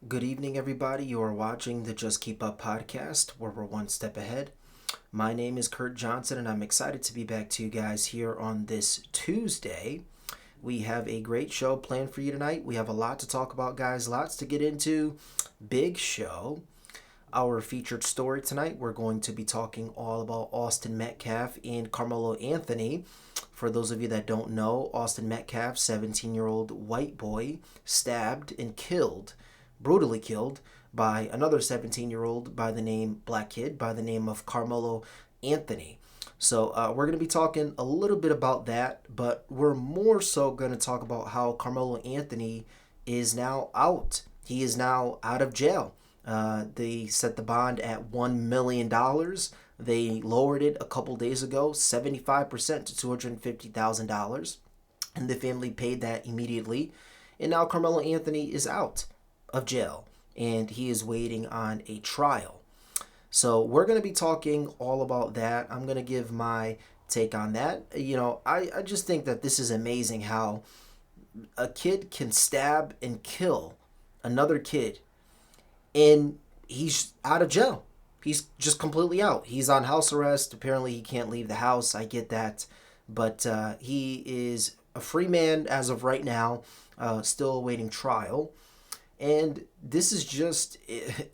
Good evening, everybody. You are watching the Just Keep Up podcast, where we're one step ahead. My name is Kurt Johnson, and I'm excited to be back to you guys here on this Tuesday. We have a great show planned for you tonight. We have a lot to talk about, guys, lots to get into. Big show. Our featured story tonight, we're going to be talking all about Austin Metcalf and Karmelo Anthony. For those of you that don't know, Austin Metcalf, 17-year-old white boy, stabbed and killed, brutally killed, by another 17-year-old by the name, black kid, by the name of Karmelo Anthony. So we're going to be talking a little bit about that, but we're more so going to talk about how Karmelo Anthony is now out. He is now out of jail. They set the bond at $1 million. They lowered it a couple days ago, 75% to $250,000. And the family paid that immediately. And now Carmelo Anthony is out of jail and he is waiting on a trial. So we're going to be talking all about that. I'm going to give my take on that. I just think that this is amazing how a kid can stab and kill another kid and he's out of jail. He's just completely out. He's on house arrest. Apparently, he can't leave the house. I get that. But he is a free man as of right now, still awaiting trial. And this is just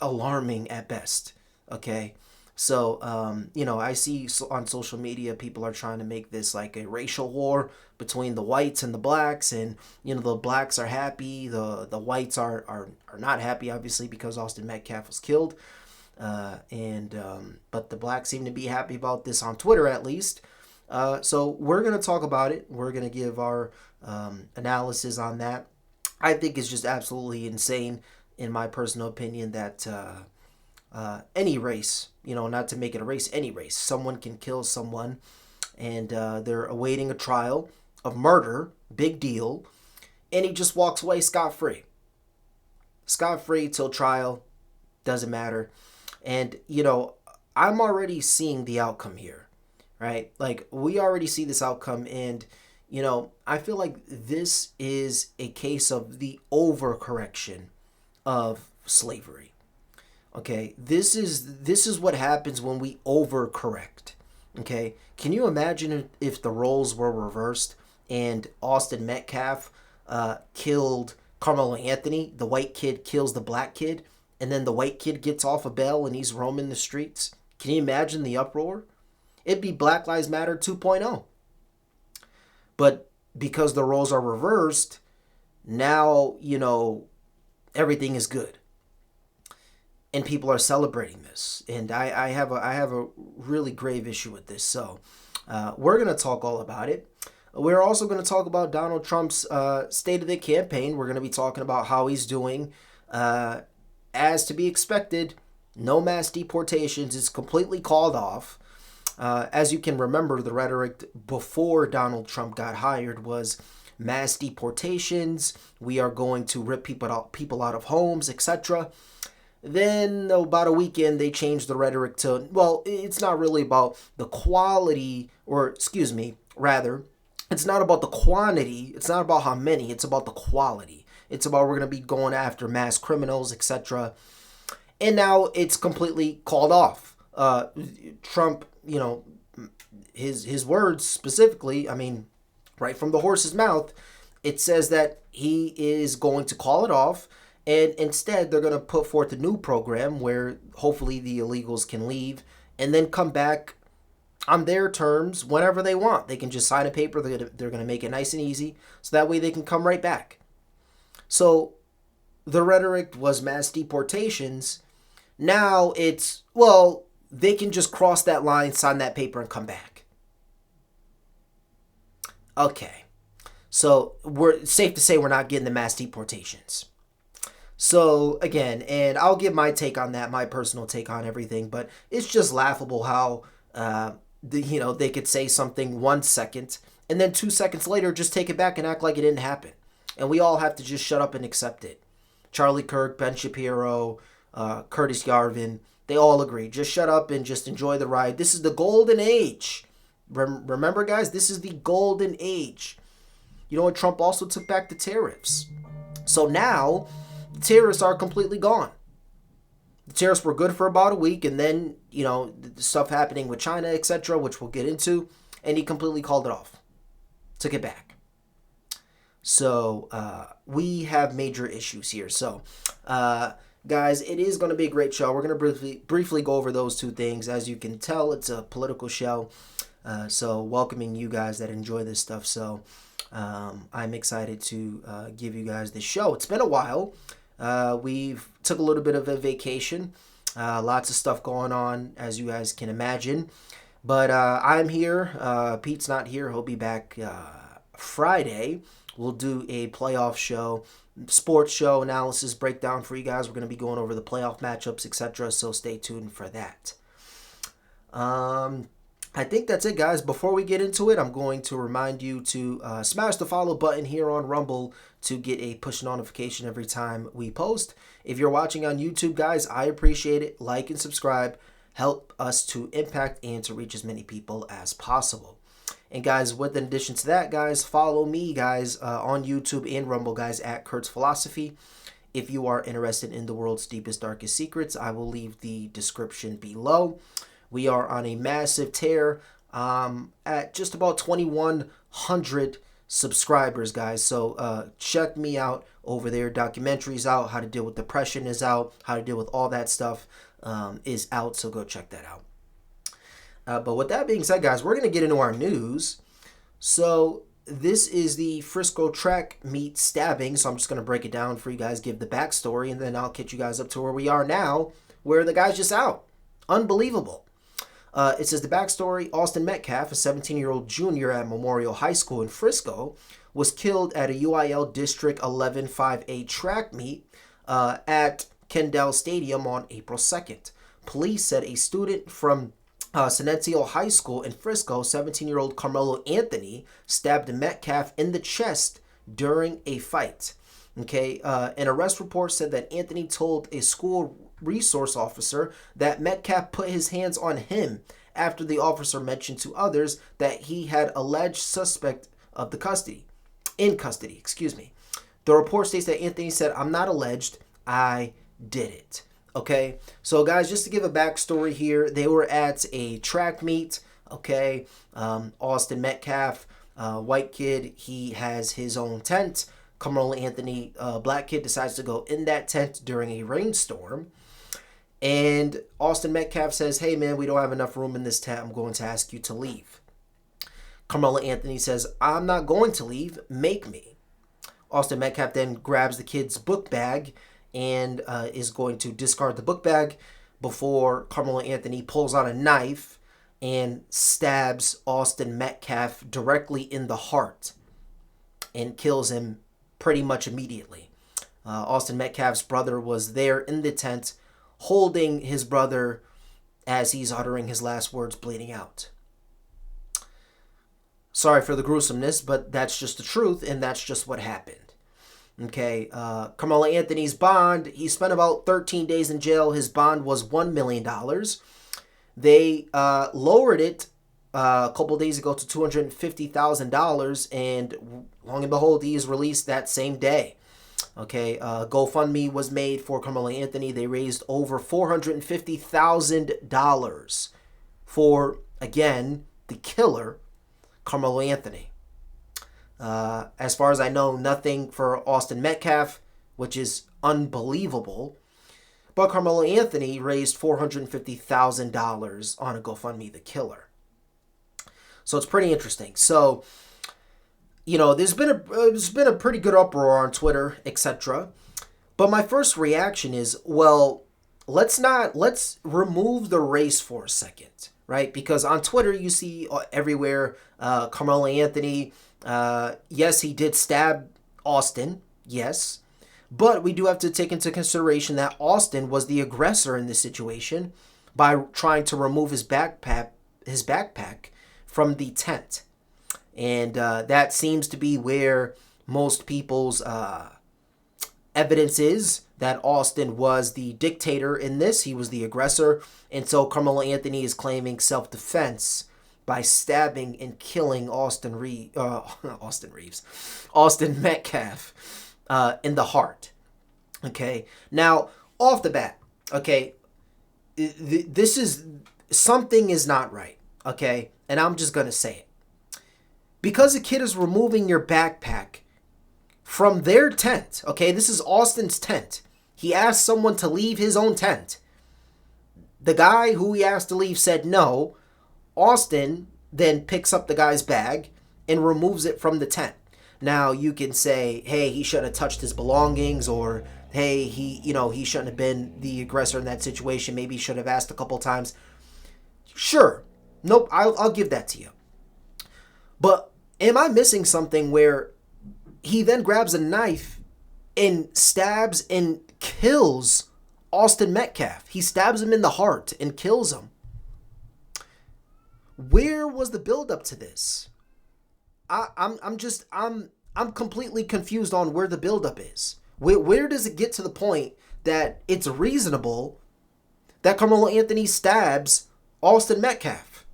alarming at best. Okay. So, I see on social media people are trying to make this like a racial war between the whites and the blacks, and the blacks are happy, the whites are not happy, obviously, because Austin Metcalf was killed, but the blacks seem to be happy about this on Twitter at least. So we're gonna talk about it. We're gonna give our analysis on that. I think it's just absolutely insane, in my personal opinion, that any race, not to make it a race, any race, someone can kill someone, and they're awaiting a trial of murder, big deal, and he just walks away scot-free. Scot-free till trial, doesn't matter. And, I'm already seeing the outcome here, right? Like, we already see this outcome, and, I feel like this is a case of the overcorrection of slavery. Okay, this is what happens when we overcorrect. Okay, can you imagine if the roles were reversed and Austin Metcalf killed Carmelo Anthony, the white kid kills the black kid, and then the white kid gets off a bail and he's roaming the streets? Can you imagine the uproar? It'd be Black Lives Matter 2.0. But because the roles are reversed, now, everything is good. And people are celebrating this. And I have a really grave issue with this. So we're going to talk all about it. We're also going to talk about Donald Trump's state of the campaign. We're going to be talking about how he's doing. As to be expected, no mass deportations. It's completely called off. As you can remember, the rhetoric before Donald Trump got hired was mass deportations. We are going to rip people out of homes, etc. Then about a weekend, they changed the rhetoric to, well, it's not really about the quality, or excuse me, rather, it's not about the quantity. It's not about how many. It's about the quality. It's about we're going to be going after mass criminals, etc. And now it's completely called off. Trump, his words specifically, right from the horse's mouth, it says that he is going to call it off. And instead, they're going to put forth a new program where hopefully the illegals can leave and then come back on their terms whenever they want. They can just sign a paper. They're going to make it nice and easy so that way they can come right back. So the rhetoric was mass deportations. Now it's, well, they can just cross that line, sign that paper, and come back. Okay. So we're safe to say we're not getting the mass deportations. So again, and I'll give my take on that, my personal take on everything, but it's just laughable how they could say something 1 second and then 2 seconds later just take it back and act like it didn't happen, and we all have to just shut up and accept it. Charlie Kirk, Ben Shapiro, Curtis Yarvin, they all agree. Just shut up and just enjoy the ride. This is the golden age. Remember, guys, this is the golden age. You know what? Trump also took back the tariffs. So now the terrorists are completely gone. The terrorists were good for about a week, and then, the stuff happening with China, etc., which we'll get into, and he completely called it off. Took it back. So we have major issues here. So, guys, it is going to be a great show. We're going to briefly go over those two things. As you can tell, it's a political show. So welcoming you guys that enjoy this stuff. So I'm excited to give you guys this show. It's been a while. We've took a little bit of a vacation. Lots of stuff going on, as you guys can imagine. But I'm here. Pete's not here. He'll be back Friday. We'll do a playoff show, sports show, analysis, breakdown for you guys. We're going to be going over the playoff matchups, etc. So stay tuned for that. I think that's it, guys. Before we get into it, I'm going to remind you to smash the follow button here on Rumble to get a push notification every time we post. If you're watching on YouTube, guys, I appreciate it. Like and subscribe. Help us to impact and to reach as many people as possible. And guys, with in addition to that, guys, follow me, guys, on YouTube and Rumble, guys, at Kurt's Philosophy. If you are interested in the world's deepest, darkest secrets, I will leave the description below. We are on a massive tear at just about 2,100 subscribers, guys. So check me out over there. Documentaries out. How to deal with depression is out. How to deal with all that stuff is out. So go check that out. But with that being said, guys, we're going to get into our news. So this is the Frisco track meet stabbing. So I'm just going to break it down for you guys, give the backstory, and then I'll get you guys up to where we are now, where the guy's just out. Unbelievable. It says the backstory: Austin Metcalf, a 17-year-old junior at Memorial High School in Frisco, was killed at a UIL District 11 5A track meet at Kendall Stadium on April 2nd. Police said a student from Senencio High School in Frisco, 17-year-old Karmelo Anthony, stabbed Metcalf in the chest during a fight. Okay, an arrest report said that Anthony told a school resource officer that Metcalf put his hands on him after the officer mentioned to others that he had alleged suspect of in custody. The report states that Anthony said, "I'm not alleged, I did it." Okay, so guys, just to give a backstory here, they were at a track meet. Okay, Austin Metcalf, white kid, he has his own tent. Karmelo Anthony, black kid, decides to go in that tent during a rainstorm. And Austin Metcalf says, "Hey man, we don't have enough room in this tent. I'm going to ask you to leave." Karmelo Anthony says, "I'm not going to leave. Make me." Austin Metcalf then grabs the kid's book bag and is going to discard the book bag before Karmelo Anthony pulls out a knife and stabs Austin Metcalf directly in the heart and kills him pretty much immediately. Austin Metcalf's brother was there in the tent holding his brother as he's uttering his last words, bleeding out. Sorry for the gruesomeness, but that's just the truth, and that's just what happened. Okay, Karmelo Anthony's bond, he spent about 13 days in jail. His bond was $1 million. They lowered it a couple days ago to $250,000, and long and behold, he is released that same day. Okay, GoFundMe was made for Karmelo Anthony. They raised over $450,000 for, again, the killer, Karmelo Anthony. As far as I know, nothing for Austin Metcalf, which is unbelievable. But Karmelo Anthony raised $450,000 on a GoFundMe, the killer. So it's pretty interesting. So, there's been a pretty good uproar on Twitter, etc. But my first reaction is, well, let's remove the race for a second, right? Because on Twitter you see everywhere Karmelo Anthony. Yes, he did stab Austin. Yes. But we do have to take into consideration that Austin was the aggressor in this situation by trying to remove his backpack from the tent. And that seems to be where most people's evidence is, that Austin was the dictator in this. He was the aggressor. And so Karmelo Anthony is claiming self-defense by stabbing and killing Austin Metcalf in the heart. Okay. Now, off the bat, okay, this is something is not right. Okay. And I'm just going to say it. Because a kid is removing your backpack from their tent, okay, this is Austin's tent. He asked someone to leave his own tent. The guy who he asked to leave said no. Austin then picks up the guy's bag and removes it from the tent. Now you can say, hey, he shouldn't have touched his belongings, or hey, he shouldn't have been the aggressor in that situation. Maybe he should have asked a couple times. Sure. Nope, I'll give that to you. But am I missing something where he then grabs a knife and stabs and kills Austin Metcalf? He stabs him in the heart and kills him. Where was the buildup to this? I'm completely confused on where the buildup is. Where does it get to the point that it's reasonable that Karmelo Anthony stabs Austin Metcalf?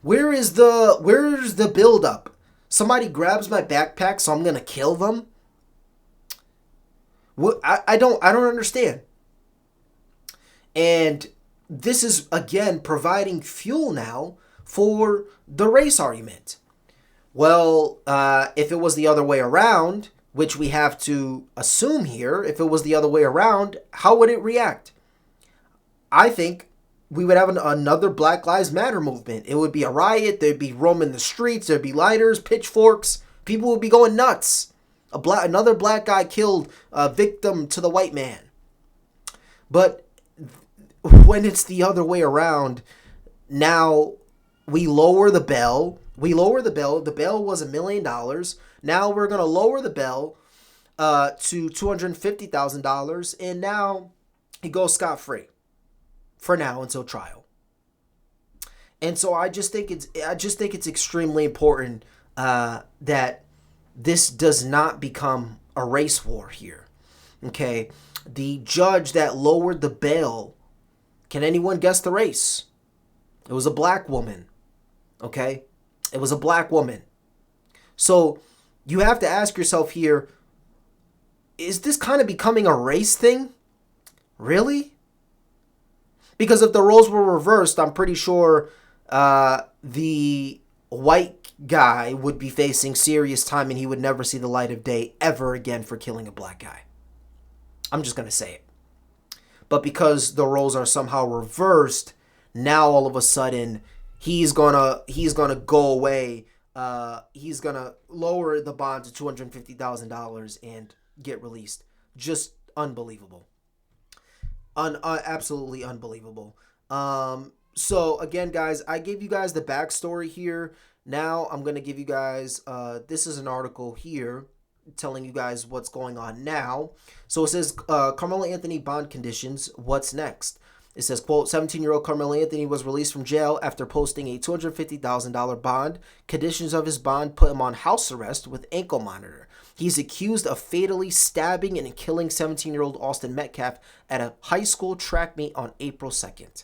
Where's the buildup? Somebody grabs my backpack, so I'm gonna kill them? I don't understand. And this is, again, providing fuel now for the race argument. Well, if it was the other way around, which we have to assume here, if it was the other way around, how would it react? I think we would have another Black Lives Matter movement. It would be a riot. There'd be roaming the streets. There'd be lighters, pitchforks. People would be going nuts. Another black guy killed a victim to the white man. But when it's the other way around, now we lower the bell. The bell was $1 million. Now we're going to lower the bell to $250,000, and now he goes scot-free for now until trial. And so I just think it's extremely important that this does not become a race war here. Okay, the judge that lowered the bail, can anyone guess the race? It was a black woman. Okay, it was a black woman. So you have to ask yourself here, is this kind of becoming a race thing? Really? Because if the roles were reversed, I'm pretty sure the white guy would be facing serious time and he would never see the light of day ever again for killing a black guy. I'm just going to say it. But because the roles are somehow reversed, now all of a sudden he's gonna go away. He's gonna lower the bond to $250,000 and get released. Just unbelievable. Absolutely unbelievable. So again, guys, I gave you guys the backstory here. Now I'm gonna give you guys. This is an article here telling you guys what's going on now. So it says Karmelo Anthony bond conditions. What's next? It says, quote, 17-year-old Karmelo Anthony was released from jail after posting a $250,000 bond. Conditions of his bond put him on house arrest with ankle monitor. He's accused of fatally stabbing and killing 17-year-old Austin Metcalf at a high school track meet on April 2nd.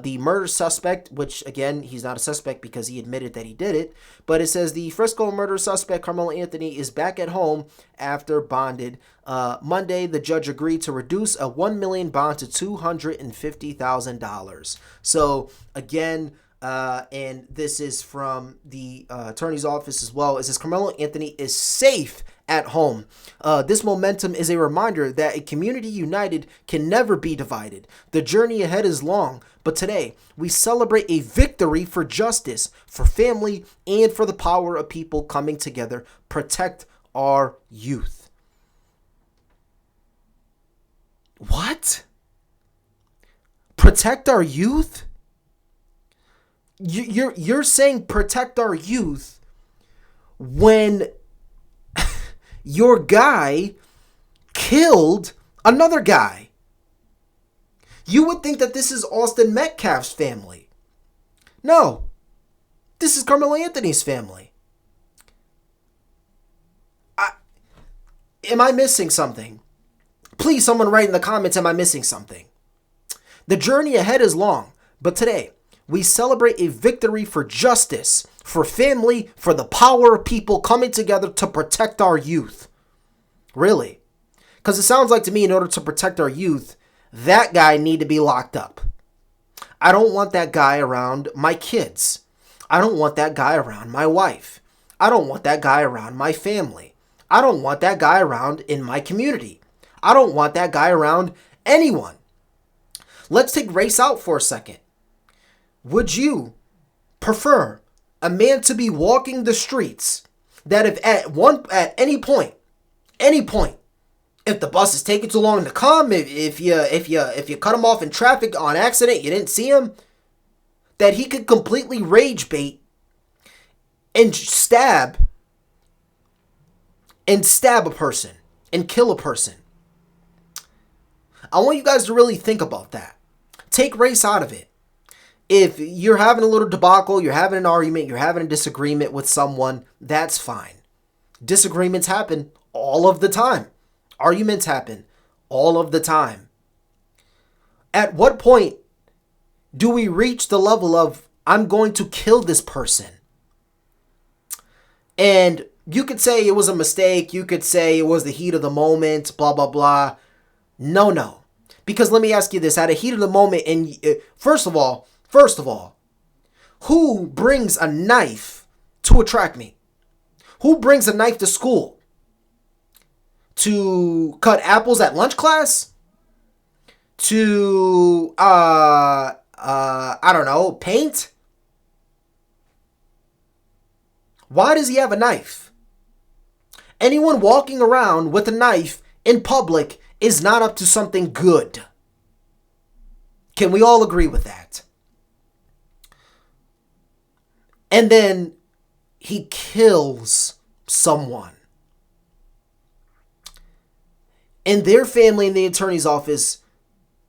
The murder suspect, which, again, he's not a suspect because he admitted that he did it, but it says the Frisco murder suspect, Karmelo Anthony, is back at home after bonded. Monday, the judge agreed to reduce a $1 million bond to $250,000. So, again, and this is from the attorney's office as well. It says Karmelo Anthony is safe at home. This momentum is a reminder that a community united can never be divided. The journey ahead is long, but today we celebrate a victory for justice, for family, and for the power of people coming together. Protect our youth. What? Protect our youth? You're saying protect our youth when your guy killed another guy. You would think that this is Austin Metcalf's family. No, this is Karmelo Anthony's family. Am I missing something? Please, someone write in the comments, am I missing something? The journey ahead is long, but today we celebrate a victory for justice, for family, for the power of people coming together to protect our youth. Really. Because it sounds like to me, in order to protect our youth, that guy need to be locked up. I don't want that guy around my kids. I don't want that guy around my wife. I don't want that guy around my family. I don't want that guy around in my community. I don't want that guy around anyone. Let's take race out for a second. Would you prefer a man to be walking the streets that if at any point, if the bus is taking too long to come, if you cut him off in traffic on accident, you didn't see him, that he could completely rage bait and stab a person and kill a person? I want you guys to really think about that. Take race out of it. If you're having a little debacle, you're having an argument, you're having a disagreement with someone, that's fine. Disagreements happen all of the time. Arguments happen all of the time. At what point do we reach the level of, I'm going to kill this person? And you could say it was a mistake. You could say it was the heat of the moment, blah, blah, blah. No. Because let me ask you this. At a heat of the moment, and first of all, who brings a knife to a track meet? Who brings a knife to school? To cut apples at lunch class? To, I don't know, paint? Why does he have a knife? Anyone walking around with a knife in public is not up to something good. Can we all agree with that? And then he kills someone. And their family in the attorney's office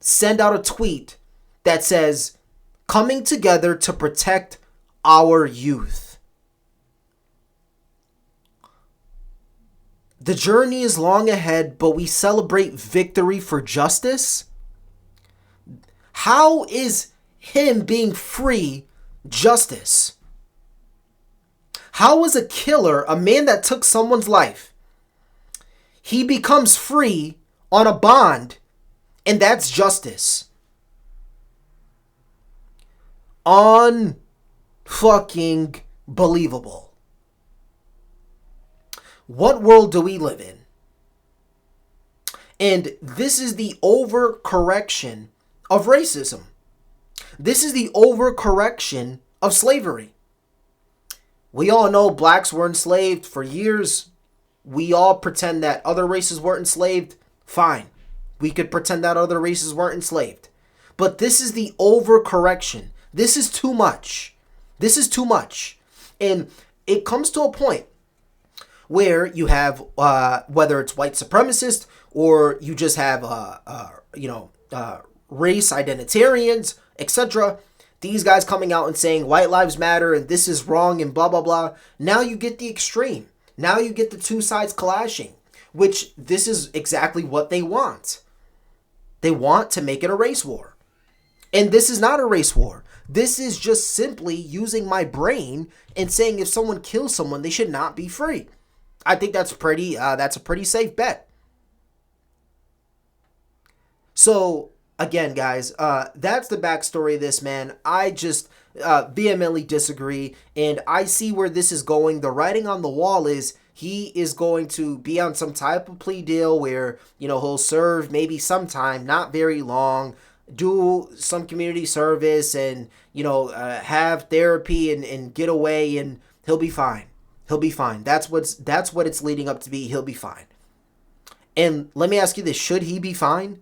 send out a tweet that says, coming together to protect our youth. The journey is long ahead, but we celebrate victory for justice. How is him being free justice? How is a killer, a man that took someone's life, he becomes free on a bond, and that's justice? Unfucking believable. What world do we live in? And this is the overcorrection of racism. This is the overcorrection of slavery. We all know blacks were enslaved for years. We all pretend that other races weren't enslaved. Fine. We could pretend that other races weren't enslaved. But this is the overcorrection. This is too much. This is too much. And it comes to a point where you have, whether it's white supremacists or you just have, race identitarians, etc., these guys coming out and saying white lives matter and this is wrong and blah, blah, blah. Now you get the extreme. Now you get the two sides clashing, which this is exactly what they want. They want to make it a race war. And this is not a race war. This is just simply using my brain and saying if someone kills someone, they should not be free. I think that's a pretty safe bet. So, again, guys, that's the backstory of this, man. I just vehemently disagree, and I see where this is going. The writing on the wall is he is going to be on some type of plea deal where, he'll serve maybe some time, not very long, do some community service and, have therapy and get away, and he'll be fine. He'll be fine. That's what it's leading up to be. He'll be fine. And let me ask you this. Should he be fine?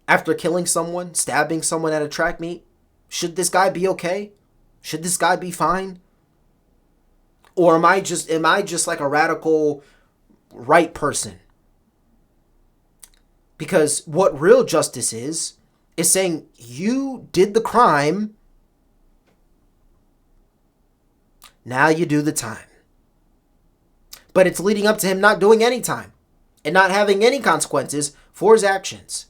After killing someone, stabbing someone at a track meet? Should this guy be okay? Should this guy be fine? Or am I just like a radical right person? Because what real justice is saying you did the crime, now you do the time. But it's leading up to him not doing any time and not having any consequences for his actions.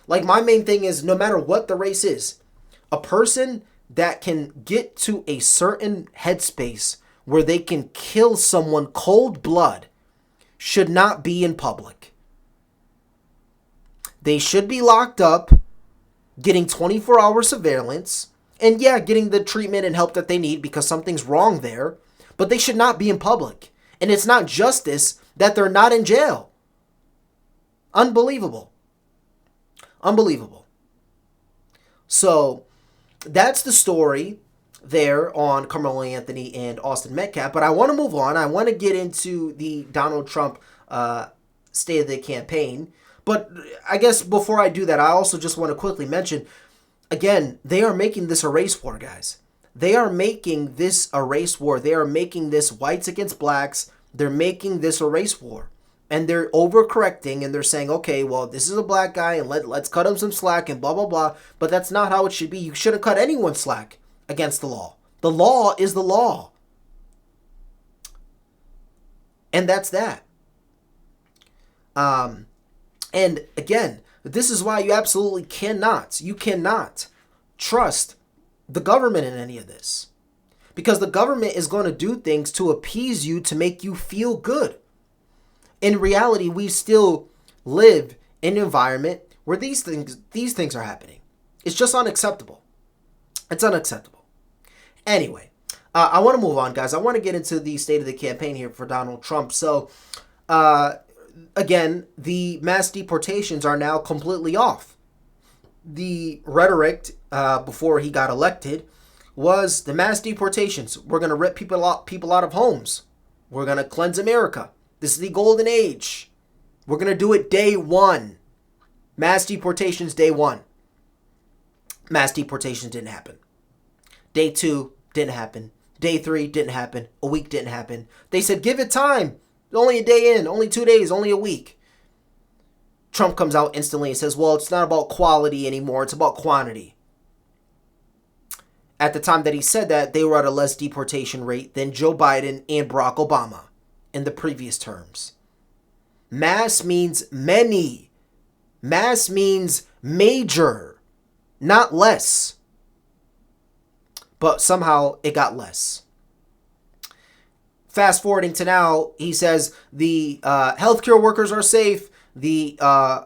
Like, my main thing is, no matter what the race is, a person that can get to a certain headspace where they can kill someone cold blood should not be in public. They should be locked up, getting 24-hour surveillance, and yeah, getting the treatment and help that they need because something's wrong there. But they should not be in public. And it's not justice that they're not in jail. Unbelievable. Unbelievable. So that's the story there on Karmelo Anthony and Austin Metcalf. But I want to move on. I want to get into the Donald Trump State of the Campaign. But I guess before I do that, I also just want to quickly mention, again, they are making this a race war, guys. They are making this a race war. They are making this whites against blacks. They're making this a race war. And they're overcorrecting and they're saying, okay, well, this is a black guy and let's cut him some slack and blah, blah, blah. But that's not how it should be. You shouldn't cut anyone slack against the law. The law is the law. And that's that. And again, this is why you absolutely cannot trust the government in any of this. Because the government is going to do things to appease you to make you feel good. In reality, we still live in an environment where these things are happening. It's just unacceptable. It's unacceptable. Anyway, I want to move on, guys. I want to get into the state of the campaign here for Donald Trump. So, again, the mass deportations are now completely off. The rhetoric before he got elected was the mass deportations. We're going to rip people out of homes. We're going to cleanse America. This is the golden age. We're going to do it day one. Mass deportations day one. Mass deportations didn't happen. Day two didn't happen. Day three didn't happen. A week didn't happen. They said, give it time. Only a day in. Only 2 days. Only a week. Trump comes out instantly and says, well, it's not about quality anymore. It's about quantity. At the time that he said that, they were at a less deportation rate than Joe Biden and Barack Obama in the previous terms. Mass means many. Mass means major, not less. But somehow it got less. Fast forwarding to now, he says the healthcare workers are safe, the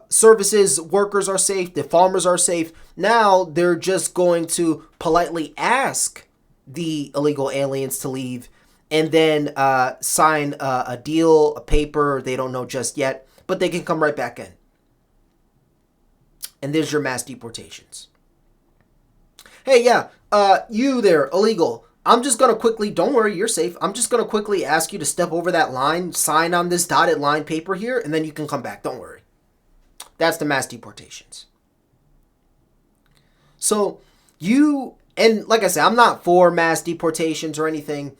services workers are safe, the farmers are safe. Now they're just going to politely ask the illegal aliens to leave and then sign a deal, a paper, they don't know just yet, but they can come right back in. And there's your mass deportations. Hey, yeah, you there, illegal. I'm just going to quickly, don't worry, you're safe. I'm just going to quickly ask you to step over that line, sign on this dotted line paper here, and then you can come back. Don't worry. That's the mass deportations. So and like I said, I'm not for mass deportations or anything.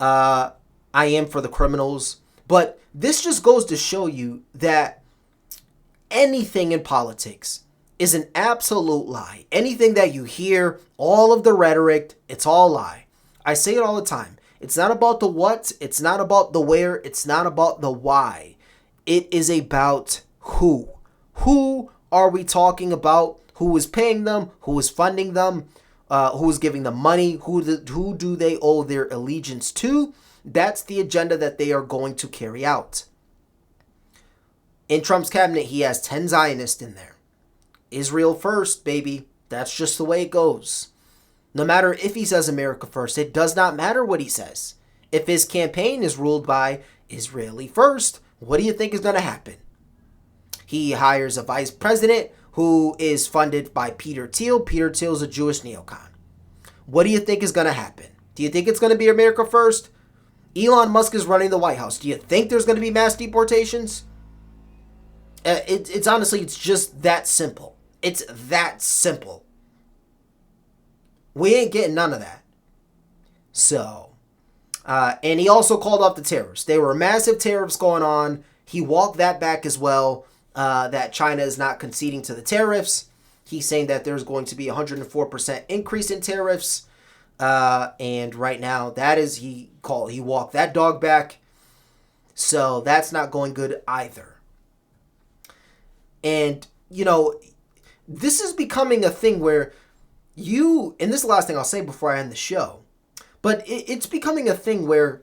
I am for the criminals. But this just goes to show you that anything in politics is an absolute lie. Anything that you hear, all of the rhetoric, it's all lie. I say it all the time. It's not about the what, it's not about the where, it's not about the why. It is about who. Who are we talking about? Who is paying them? Who is funding them? Who is giving them money? Who do they owe their allegiance to? That's the agenda that they are going to carry out. In Trump's cabinet, he has 10 Zionists in there. Israel first, baby. That's just the way it goes. No matter if he says America first, it does not matter what he says. If his campaign is ruled by Israeli first, what do you think is going to happen? He hires a vice president who is funded by Peter Thiel. Peter Thiel is a Jewish neocon. What do you think is going to happen? Do you think it's going to be America first? Elon Musk is running the White House. Do you think there's going to be mass deportations? It's honestly, it's just that simple. It's that simple. We ain't getting none of that. So, and he also called off the tariffs. There were massive tariffs going on. He walked that back as well, that China is not conceding to the tariffs. He's saying that there's going to be a 104% increase in tariffs. And right now, that is, he walked that dog back. So that's not going good either. And, this is becoming a thing where and this is the last thing I'll say before I end the show, but it's becoming a thing where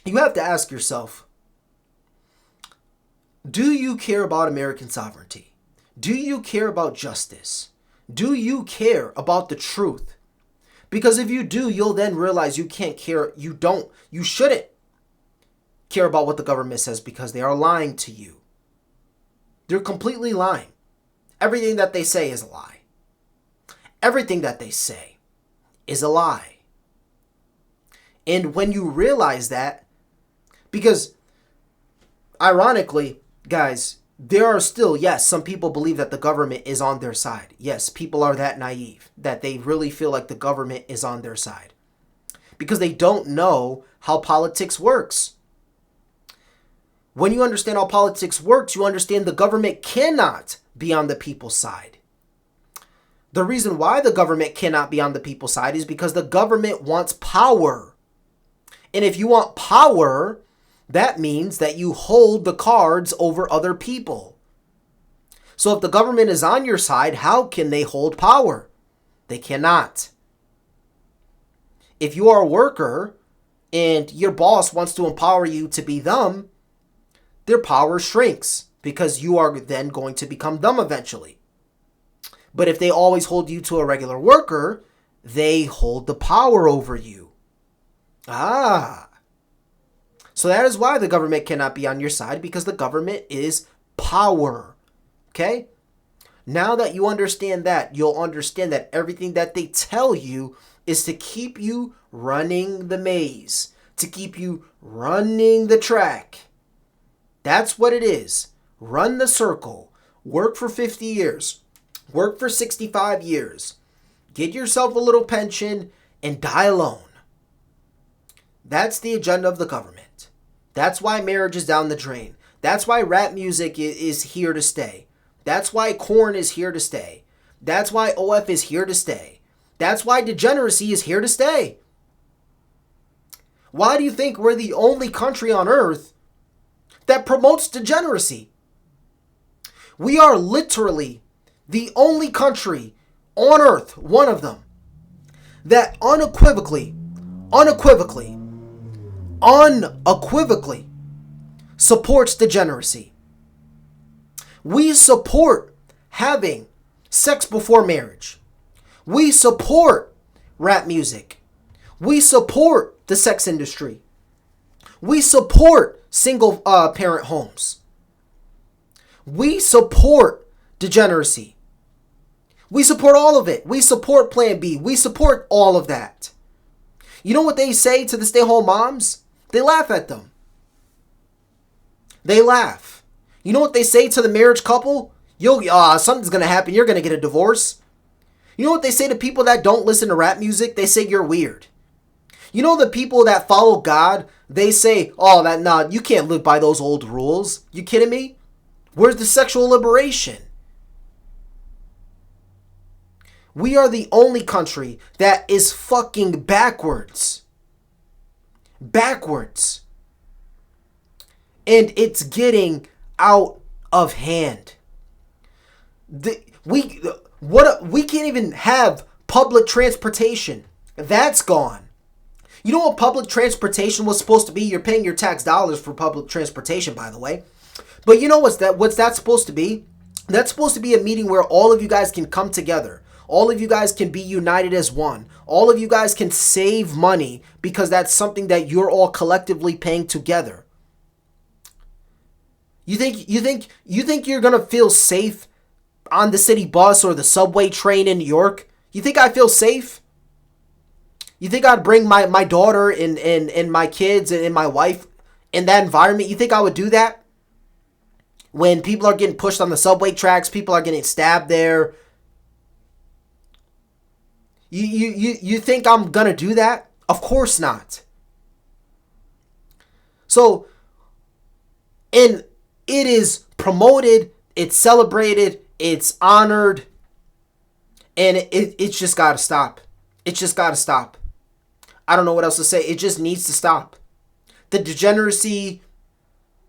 you have to ask yourself, do you care about American sovereignty? Do you care about justice? Do you care about the truth? Because if you do, you'll then realize you can't care. You shouldn't care about what the government says because they are lying to you. They're completely lying. Everything that they say is a lie. Everything that they say is a lie. And when you realize that, because ironically, guys, there are still, yes, some people believe that the government is on their side. Yes, people are that naive that they really feel like the government is on their side because they don't know how politics works. When you understand how politics works, you understand the government cannot be on the people's side. The reason why the government cannot be on the people's side is because the government wants power. And if you want power, that means that you hold the cards over other people. So if the government is on your side, how can they hold power? They cannot. If you are a worker and your boss wants to empower you to be them, their power shrinks because you are then going to become them eventually. But if they always hold you to a regular worker, they hold the power over you. So that is why the government cannot be on your side, because the government is power. Okay? Now that you understand that, you'll understand that everything that they tell you is to keep you running the maze, to keep you running the track. That's what it is. Run the circle. Work for 50 years. Work for 65 years. Get yourself a little pension and die alone. That's the agenda of the government. That's why marriage is down the drain. That's why rap music is here to stay. That's why corn is here to stay. That's why OF is here to stay. That's why degeneracy is here to stay. Why do you think we're the only country on earth that promotes degeneracy? We are literally the only country on earth, one of them, that unequivocally supports degeneracy. We support having sex before marriage. We support rap music. We support the sex industry. We support single parent homes. We support degeneracy. We support all of it. We support Plan B. We support all of that. You know what they say to the stay-at-home moms? They laugh at them. They laugh. You know what they say to the marriage couple? Something's going to happen. You're going to get a divorce. You know what they say to people that don't listen to rap music? They say you're weird. You know the people that follow God? They say, you can't live by those old rules. You kidding me? Where's the sexual liberation? We are the only country that is fucking backwards. Backwards. And it's getting out of hand. We can't even have public transportation. That's gone. You know what public transportation was supposed to be? You're paying your tax dollars for public transportation, by the way. But you know what's that supposed to be? That's supposed to be a meeting where all of you guys can come together. All of you guys can be united as one. All of you guys can save money because that's something that you're all collectively paying together. You think you're gonna feel safe on the city bus or the subway train in New York? You think I feel safe? You think I'd bring my daughter and my kids and my wife in that environment? You think I would do that? When people are getting pushed on the subway tracks, people are getting stabbed there. You think I'm gonna do that? Of course not. So, and it is promoted, it's celebrated, it's honored, and it's just gotta stop. It's just gotta stop. I don't know what else to say. It just needs to stop. The degeneracy,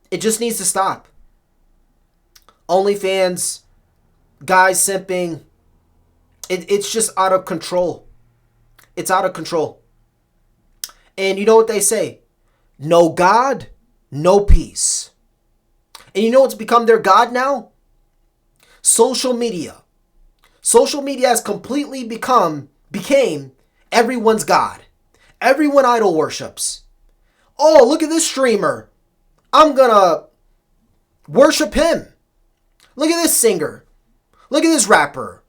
it just needs to stop. OnlyFans, guys simping, it's just out of control. It's out of control. And you know what they say? No God, no peace. And you know what's become their God now? social media. Social media has completely became everyone's God. Everyone idol worships. Oh, look at this streamer. I'm gonna worship him. Look at this singer. Look at this rapper.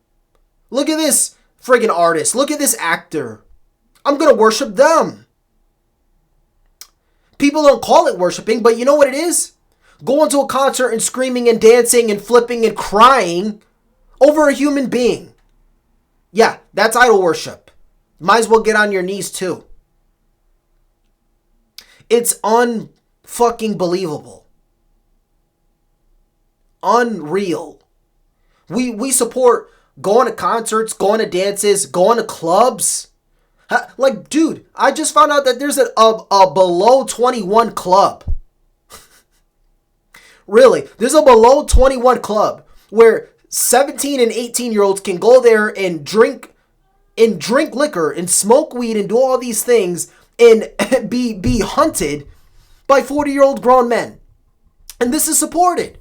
Look at this friggin' artist. Look at this actor. I'm gonna worship them. People don't call it worshiping, but you know what it is? Going to a concert and screaming and dancing and flipping and crying over a human being. Yeah, that's idol worship. Might as well get on your knees too. It's unfucking believable. Unreal. We support going to concerts, going to dances, going to clubs. Like, dude, I just found out that there's a below 21 club. Really, there's a below 21 club where 17 and 18-year-olds can go there and drink liquor and smoke weed and do all these things and be hunted by 40-year-old grown men. And this is supported.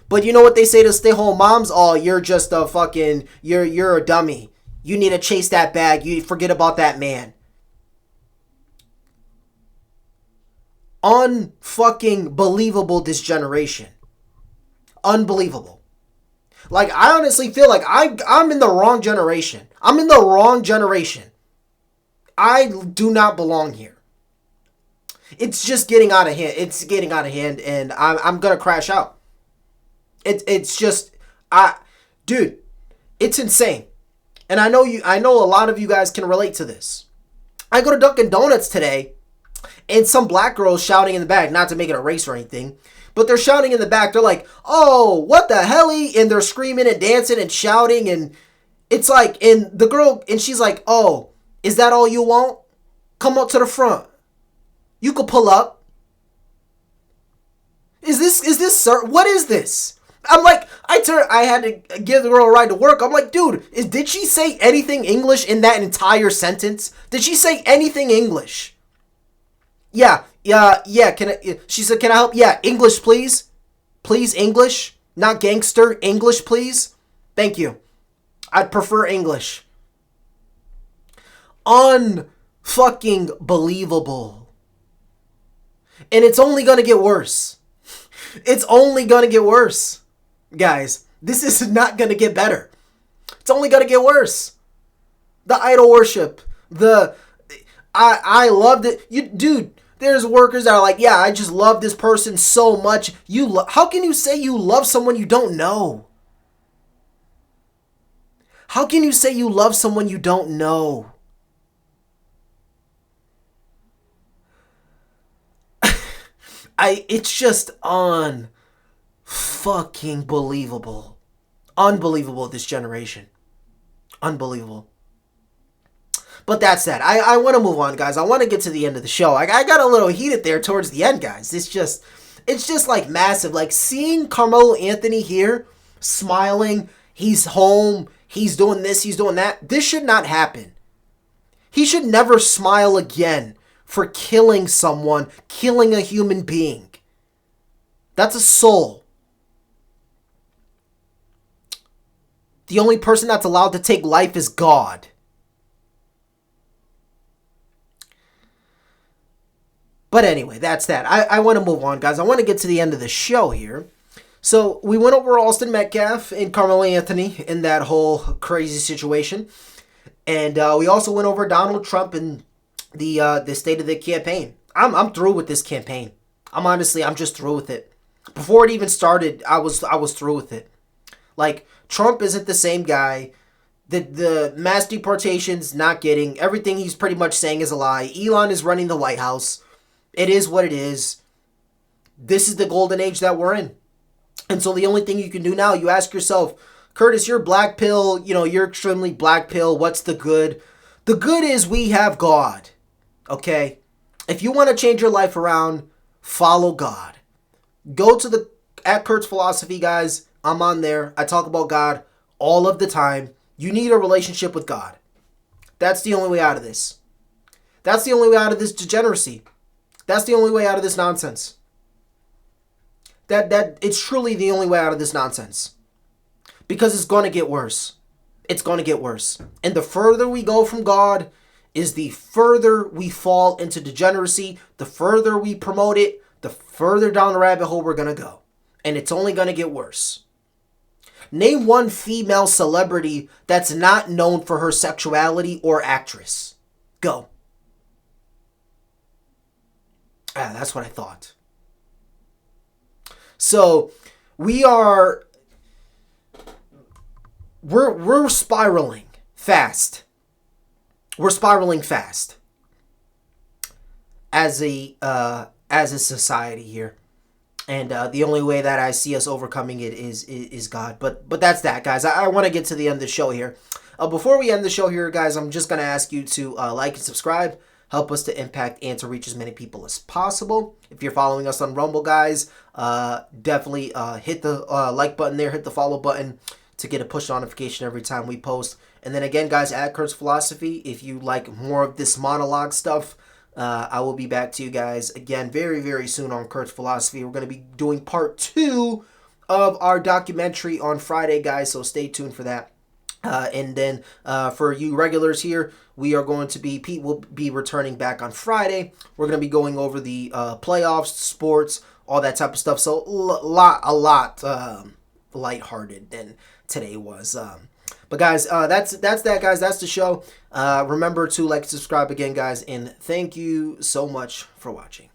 But you know what they say to stay-home moms? Oh, you're just a fucking, you're a dummy. You need to chase that bag. You forget about that man. Unfucking believable, this generation. Unbelievable. Like, I honestly feel like I'm in the wrong generation. I'm in the wrong generation. I do not belong here. It's just getting out of hand. It's getting out of hand, and I'm gonna crash out. It's just, dude, it's insane. And I know a lot of you guys can relate to this. I go to Dunkin' Donuts today, and some black girls shouting in the back, not to make it a race or anything, but they're shouting in the back. They're like, oh, what the helly? And they're screaming and dancing and shouting, and it's like, and the girl, and she's like, oh, is that all you want? Come up to the front. You could pull up. Is this, sir? What is this? I'm like, I had to give the girl a ride to work. I'm like, dude, did she say anything English in that entire sentence? Did she say anything English? Yeah. She said, can I help? Yeah, English, please. Please, English. Not gangster. English, please. Thank you. I'd prefer English. Unfucking believable. And it's only gonna get worse. It's only gonna get worse. Guys, this is not gonna get better. It's only gonna get worse. The idol worship. I loved it. Dude, there's workers that are like, yeah, I just love this person so much. How can you say you love someone you don't know? How can you say you love someone you don't know? It's just fucking believable. Unbelievable, this generation. Unbelievable. But that's that. I want to move on, guys. I want to get to the end of the show. I got a little heated there towards the end, guys. It's just like massive. Like, seeing Karmelo Anthony here, smiling, he's home, he's doing this, he's doing that. This should not happen. He should never smile again for killing someone, killing a human being. That's a soul. The only person that's allowed to take life is God. But anyway, that's that. I want to move on, guys. I want to get to the end of the show here. So we went over Austin Metcalf and Karmelo Anthony in that whole crazy situation. And we also went over Donald Trump and the state of the campaign. I'm through with this campaign. I'm just through with it. Before it even started, I was through with it. Like, Trump isn't the same guy. The mass deportations, not getting. Everything he's pretty much saying is a lie. Elon is running the White House. It is what it is. This is the golden age that we're in. And so the only thing you can do now, you ask yourself, Curtis, you're black pill, you're extremely black pill. What's the good? The good is we have God. Okay? If you want to change your life around, follow God. Go to at Kurt's Philosophy, guys. I'm on there. I talk about God all of the time. You need a relationship with God. That's the only way out of this. That's the only way out of this degeneracy. That's the only way out of this nonsense. It's truly the only way out of this nonsense. because it's going to get worse. It's going to get worse. And the further we go from God is the further we fall into degeneracy. The further we promote it, the further down the rabbit hole we're going to go. And it's only going to get worse. Name one female celebrity that's not known for her sexuality or actress. Go. That's what I thought. So, we're spiraling fast. We're spiraling fast as a society here. And the only way that I see us overcoming it is God. But that's that, guys. I want to get to the end of the show here. Before we end the show here, guys, I'm just going to ask you to like and subscribe. Help us to impact and to reach as many people as possible. If you're following us on Rumble, guys, definitely hit the like button there. Hit the follow button to get a push notification every time we post. And then again, guys, at Kurt's Philosophy, if you like more of this monologue stuff, I will be back to you guys again very, very soon on Kurt's Philosophy. We're going to be doing part 2 of our documentary on Friday, guys, so stay tuned for that. And then for you regulars here, we are going to be, Pete will be returning back on Friday. We're going to be going over the playoffs, sports, all that type of stuff. So a lot lighthearted than today was. But guys, that's that, guys. That's the show. Remember to like, subscribe again, guys, and thank you so much for watching.